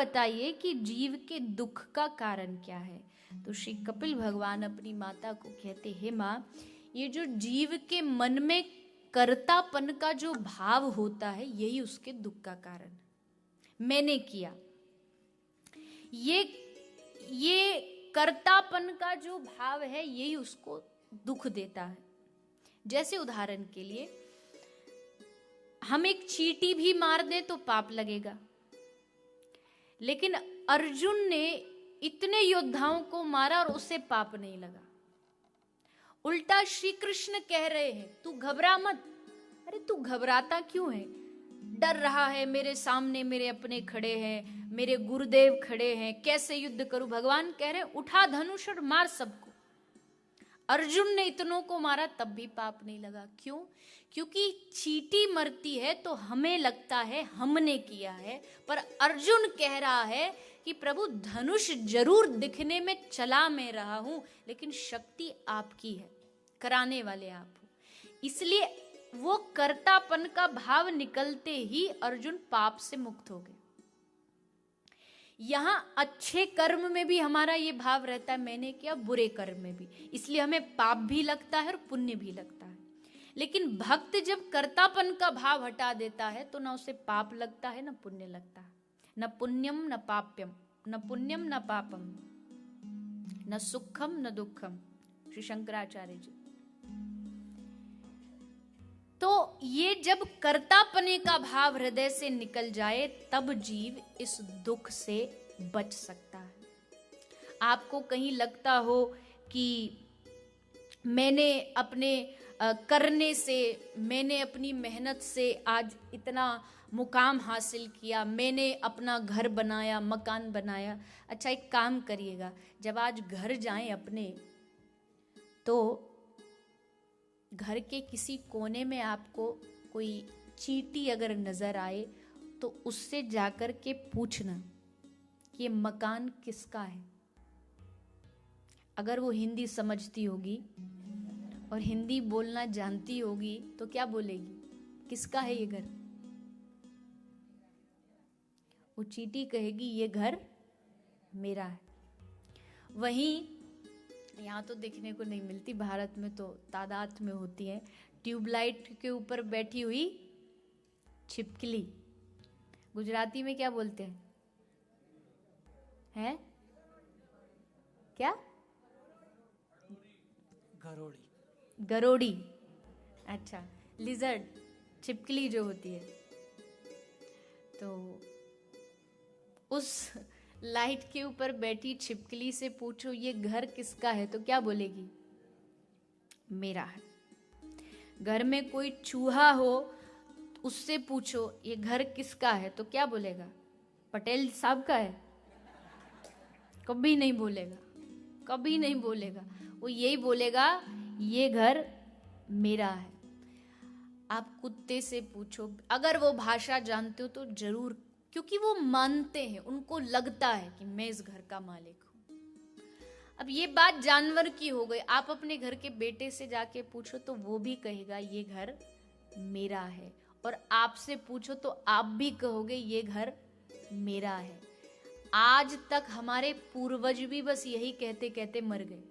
बताइए कि जीव के दुख का कारण क्या है। तो श्री कपिल भगवान अपनी माता को कहते, हे माँ, ये जो जीव के मन में कर्तापन का जो भाव होता है, यही उसके दुख का कारण है। मैंने किया, ये कर्तापन का जो भाव है, यही उसको दुख देता है। जैसे उदाहरण के लिए हम एक चींटी भी मार दें तो पाप लगेगा, लेकिन अर्जुन ने इतने योद्धाओं को मारा और उसे पाप नहीं लगा। उल्टा श्री कृष्ण कह रहे हैं, तू घबरा मत। अरे तू घबराता क्यों है? डर रहा है, मेरे सामने मेरे अपने खड़े हैं, मेरे गुरुदेव खड़े हैं, कैसे युद्ध करूं? भगवान कह रहे हैं, उठा धनुष और मार सबको। अर्जुन ने इतनों को मारा तब भी पाप नहीं लगा। क्यों? क्योंकि चींटी मरती है तो हमें लगता है हमने किया है, पर अर्जुन कह रहा है कि प्रभु धनुष जरूर दिखने में चला मैं रहा हूं, लेकिन शक्ति आपकी है, कराने वाले आप हो। इसलिए वो कर्तापन का भाव निकलते ही अर्जुन पाप से मुक्त हो गए। यहां अच्छे कर्म में भी हमारा ये भाव रहता है, मैंने किया, बुरे कर्म में भी, इसलिए हमें पाप भी लगता है और पुण्य भी लगता है। लेकिन भक्त जब कर्तापन का भाव हटा देता है तो ना उसे पाप लगता है ना पुण्य लगता है। न पुण्यम न पाप्यम, न पुण्यम न पापम, न सुखम न दुखम, श्री शंकराचार्य जी। तो ये जब कर्तापने का भाव हृदय से निकल जाए तब जीव इस दुख से बच सकता है। आपको कहीं लगता हो कि मैंने अपने करने से, मैंने अपनी मेहनत से आज इतना मुकाम हासिल किया, मैंने अपना घर बनाया, मकान बनाया। अच्छा, एक काम करिएगा, जब आज घर जाएं अपने, तो घर के किसी कोने में आपको कोई चींटी अगर नजर आए तो उससे जाकर के पूछना कि ये मकान किसका है। अगर वो हिंदी समझती होगी और हिंदी बोलना जानती होगी तो क्या बोलेगी? किसका है ये घर? वो चींटी कहेगी ये घर मेरा है। वहीं यहाँ तो देखने को नहीं मिलती, भारत में तो तादाद में होती है, ट्यूबलाइट के ऊपर बैठी हुई छिपकली। गुजराती में क्या बोलते हैं? हैं? क्या? गरोड़ी। गरोड़ी। अच्छा, लिजर्ड, छिपकली जो होती है। तो उस लाइट के ऊपर बैठी छिपकली से पूछो ये घर किसका है, तो क्या बोलेगी? मेरा है। घर में कोई चूहा हो, उससे पूछो ये घर किसका है, तो क्या बोलेगा? पटेल साहब का है। कभी नहीं बोलेगा, कभी नहीं बोलेगा। वो यही बोलेगा ये घर मेरा है। आप कुत्ते से पूछो, अगर वो भाषा जानते हो तो जरूर, क्योंकि वो मानते हैं, उनको लगता है कि मैं इस घर का मालिक हूं। अब ये बात जानवर की हो गई। आप अपने घर के बेटे से जाके पूछो तो वो भी कहेगा ये घर मेरा है, और आपसे पूछो तो आप भी कहोगे ये घर मेरा है। आज तक हमारे पूर्वज भी बस यही कहते कहते मर गए,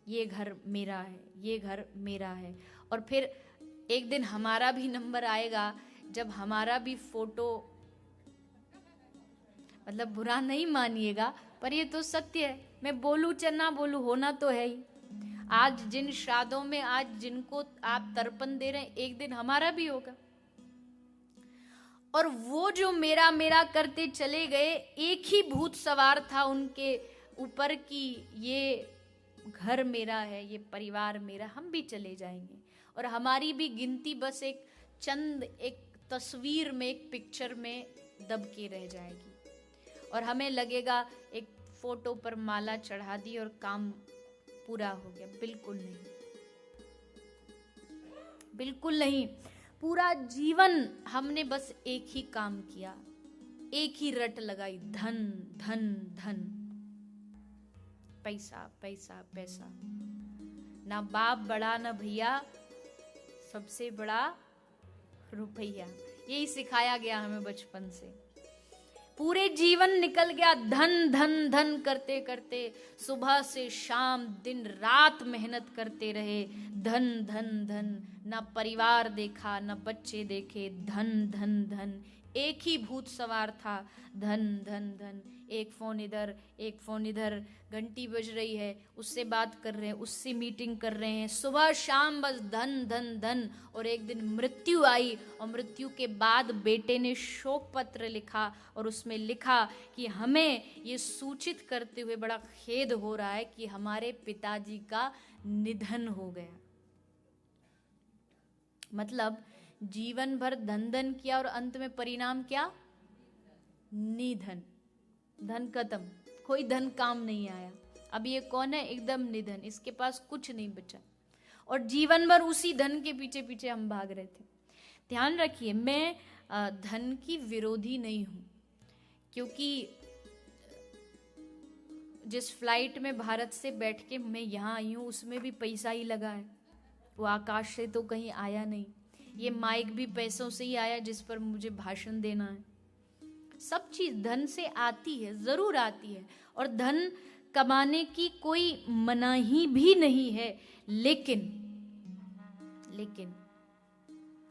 ये घर मेरा है, ये घर मेरा है। और फिर एक दिन हमारा भी नंबर आएगा जब हमारा भी फोटो, मतलब बुरा नहीं मानिएगा पर ये तो सत्य है, मैं बोलूं चाहे ना बोलूं, होना तो है ही। आज जिन श्राद्धों में आज जिनको आप तर्पण दे रहे हैं, एक दिन हमारा भी होगा। और वो जो मेरा मेरा करते चले गए, एक ही भूत सवार था उनके ऊपर कि ये घर मेरा है, ये परिवार मेरा, हम भी चले जाएंगे। और हमारी भी गिनती बस एक चंद, एक तस्वीर में, एक पिक्चर में दब के रह जाएगी। और हमें लगेगा एक फोटो पर माला चढ़ा दी और काम पूरा हो गया। बिल्कुल नहीं, बिल्कुल नहीं। पूरा जीवन हमने बस एक ही काम किया, एक ही रट लगाई, धन धन धन, पैसा पैसा पैसा। ना बाप बड़ा ना भैया, सबसे बड़ा रुपया। यही सिखाया गया हमें बचपन से। पूरे जीवन निकल गया धन धन धन करते करते, सुबह से शाम दिन रात मेहनत करते रहे, धन धन धन, ना परिवार देखा ना बच्चे देखे, धन धन धन, एक ही भूत सवार था, धन धन धन, एक फोन इधर एक फोन इधर, घंटी बज रही है उससे बात कर रहे हैं, उससे मीटिंग कर रहे हैं, सुबह शाम बस धन धन धन। और एक दिन मृत्यु आई, और मृत्यु के बाद बेटे ने शोक पत्र लिखा, और उसमें लिखा कि हमें ये सूचित करते हुए बड़ा खेद हो रहा है कि हमारे पिताजी का निधन हो गया। मतलब जीवन भर धन धन किया और अंत में परिणाम क्या? निधन, धन खत्म, कोई धन काम नहीं आया। अब ये कौन है? एकदम निधन, इसके पास कुछ नहीं बचा, और जीवन भर उसी धन के पीछे पीछे हम भाग रहे थे। ध्यान रखिए, मैं धन की विरोधी नहीं हूं, क्योंकि जिस फ्लाइट में भारत से बैठ के मैं यहाँ आई हूँ उसमें भी पैसा ही लगा है, वो आकाश से तो कहीं आया नहीं। ये माइक भी पैसों से ही आया जिस पर मुझे भाषण देना है। सब चीज धन से आती है, जरूर आती है, और धन कमाने की कोई मनाही भी नहीं है, लेकिन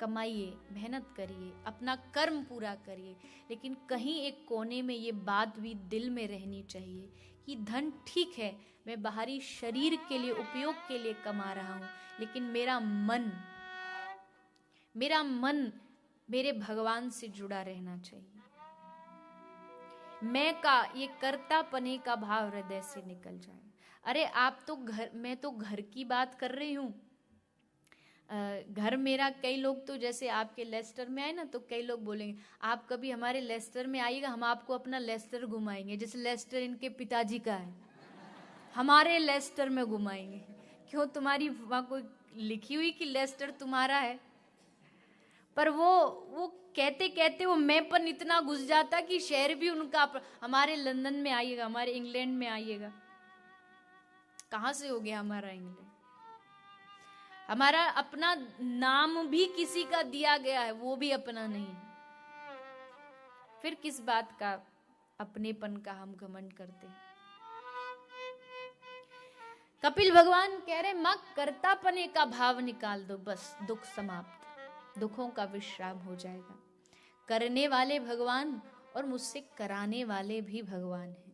कमाइए, मेहनत करिए, अपना कर्म पूरा करिए, लेकिन कहीं एक कोने में ये बात भी दिल में रहनी चाहिए कि धन ठीक है, मैं बाहरी शरीर के लिए उपयोग के लिए कमा रहा हूं, लेकिन मेरा मन मेरे भगवान से जुड़ा रहना चाहिए। मैं का ये कर्तापने का भाव हृदय से निकल जाए। अरे आप तो मैं तो घर की बात कर रही हूँ। घर मेरा, कई लोग तो जैसे आपके लेस्टर में आए ना, तो कई लोग बोलेंगे आप कभी हमारे लेस्टर में आइएगा, हम आपको अपना लेस्टर घुमाएंगे। जैसे लेस्टर इनके पिताजी का है, हमारे लेस्टर में घुमाएंगे। क्यों? तुम्हारी वहां कोई लिखी हुई कि लेस्टर तुम्हारा है? पर वो कहते कहते वो मैंपन इतना घुस जाता कि शहर भी उनका। हमारे लंदन में आइएगा, हमारे इंग्लैंड में आइएगा। कहां से हो गया हमारा इंग्लैंड? हमारा अपना नाम भी किसी का दिया गया है, वो भी अपना नहीं है। फिर किस बात का अपनेपन का हम घमंड करते हैं? कपिल भगवान कह रहे मां, कर्तापने का भाव निकाल दो, बस दुख समाप्त, दुखों का विश्राम हो जाएगा। करने वाले भगवान और मुझसे कराने वाले भी भगवान है।